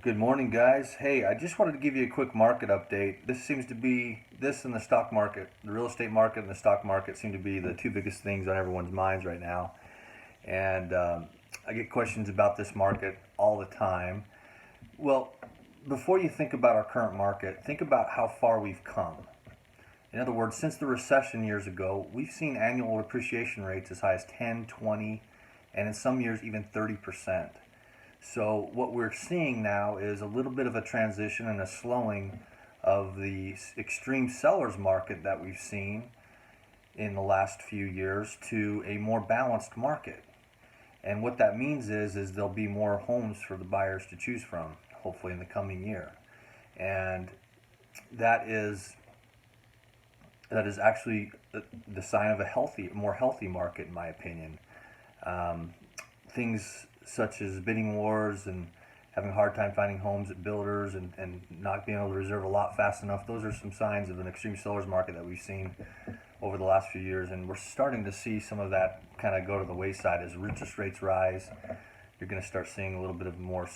Good morning, guys. Hey, I just wanted to give you a quick market update. This and the stock market, the real estate market and the stock market seem to be the two biggest things on everyone's minds right now. And I get questions about this market all the time. Well, before you think about our current market, think about how far we've come. In other words, since the recession years ago, we've seen annual appreciation rates as high as 10, 20, and in some years even 30%. So what we're seeing now is a little bit of a transition and a slowing of the extreme sellers market that we've seen in the last few years to a more balanced market. And what that means is there'll be more homes for the buyers to choose from, hopefully in the coming year. And that is actually the sign of a more healthy market, in my opinion. Um, Things such as bidding wars and having a hard time finding homes at builders and not being able to reserve a lot fast enough, those are some signs of an extreme seller's market that we've seen over the last few years. And we're starting to see some of that kind of go to the wayside as interest rates rise. You're going to start seeing a little bit of more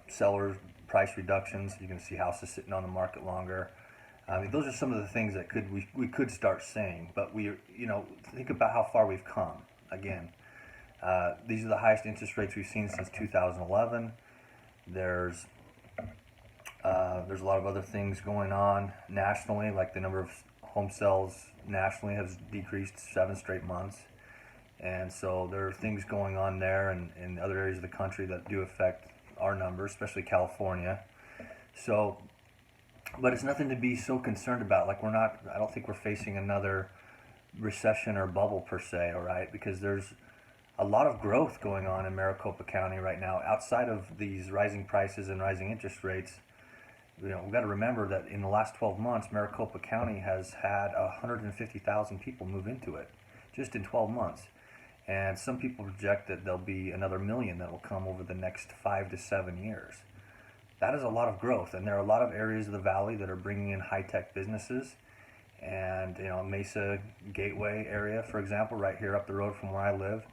seller price reductions. You're going to see houses sitting on the market longer. I mean, those are some of the things that we could start seeing. But think about how far we've come. Again, these are the highest interest rates we've seen since 2011. There's a lot of other things going on nationally, like the number of home sales nationally has decreased 7 straight months. And so there are things going on there and in other areas of the country that do affect our numbers, especially California. So, but it's nothing to be so concerned about. I don't think we're facing another recession or bubble per se, all right? Because there's a lot of growth going on in Maricopa County right now outside of these rising prices and rising interest rates. We've got to remember that in the last 12 months, Maricopa County has had 150,000 people move into it just in 12 months. And some people project that there'll be another million that will come over the next 5 to 7 years. That is a lot of growth, and there are a lot of areas of the valley that are bringing in high-tech businesses. And Mesa Gateway area, for example, right here up the road from where I live,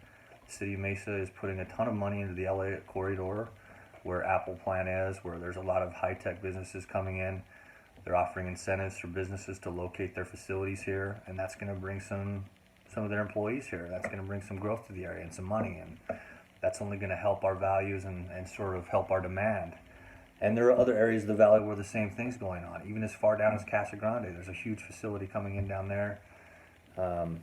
the city of Mesa is putting a ton of money into the LA corridor, where Apple plant is, where there's a lot of high-tech businesses coming in. They're offering incentives for businesses to locate their facilities here, and that's going to bring some of their employees here. That's going to bring some growth to the area and some money, and that's only going to help our values and sort of help our demand. And there are other areas of the valley where the same thing's going on. Even as far down as Casa Grande, there's a huge facility coming in down there. Um,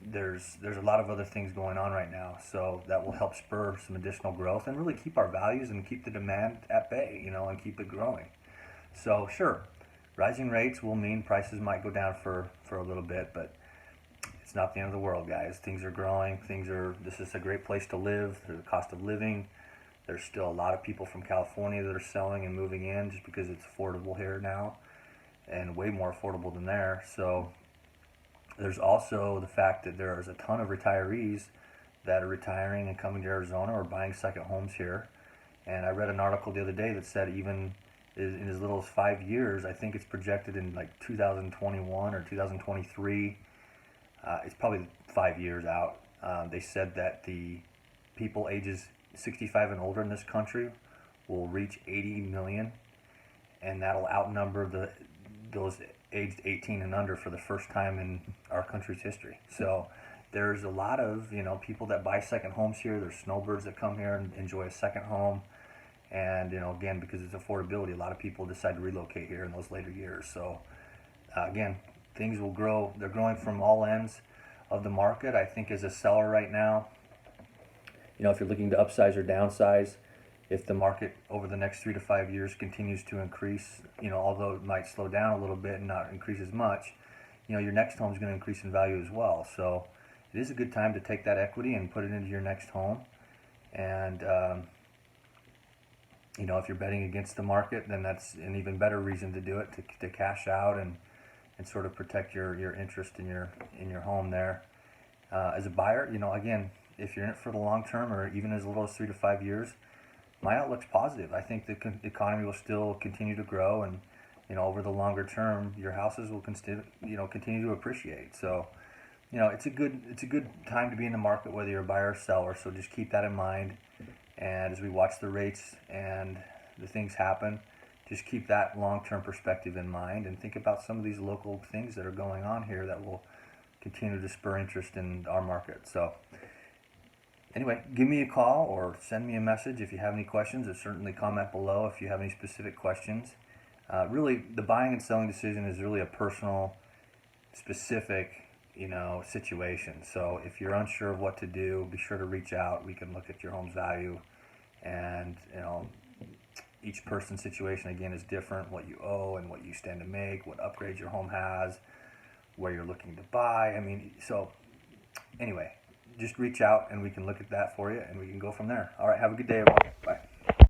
there's a lot of other things going on right now, so that will help spur some additional growth and really keep our values and keep the demand at bay, and keep it growing. So sure, rising rates will mean prices might go down for a little bit, but it's not the end of the world, guys. Things are growing. This is a great place to live. The cost of living. There's still a lot of people from California that are selling and moving in just because it's affordable here now, and way more affordable than there. So there's also the fact that there's a ton of retirees that are retiring and coming to Arizona or buying second homes here. And I read an article the other day that said even in as little as 5 years, I think it's projected in like 2021 or 2023, it's probably 5 years out. They said that the people ages 65 and older in this country will reach 80 million, and that'll outnumber those aged 18 and under for the first time in our country's history. So there's a lot of people that buy second homes here. There's snowbirds that come here and enjoy a second home, and again, because it's affordability, a lot of people decide to relocate here in those later years. So again, things will grow. They're growing from all ends of the market. I think as a seller right now, if you're looking to upsize or downsize, if the market over the next 3 to 5 years continues to increase, although it might slow down a little bit and not increase as much, your next home is going to increase in value as well. So it is a good time to take that equity and put it into your next home. And if you're betting against the market, then that's an even better reason to do it, to cash out and sort of protect your interest in your home there. As a buyer, again, if you're in it for the long term or even as little as 3 to 5 years, my outlook's positive. I think the economy will still continue to grow, and over the longer term, your houses will continue to appreciate. So, it's a good time to be in the market, whether you're a buyer or seller. So just keep that in mind. And as we watch the rates and the things happen, just keep that long-term perspective in mind and think about some of these local things that are going on here that will continue to spur interest in our market. So anyway, give me a call or send me a message if you have any questions, or certainly comment below if you have any specific questions. Really, the buying and selling decision is really a personal, specific, situation. So if you're unsure of what to do, be sure to reach out. We can look at your home's value, and each person's situation again is different. What you owe and what you stand to make, what upgrades your home has, where you're looking to buy. So anyway, just reach out and we can look at that for you and we can go from there. All right, have a good day, everyone. Bye.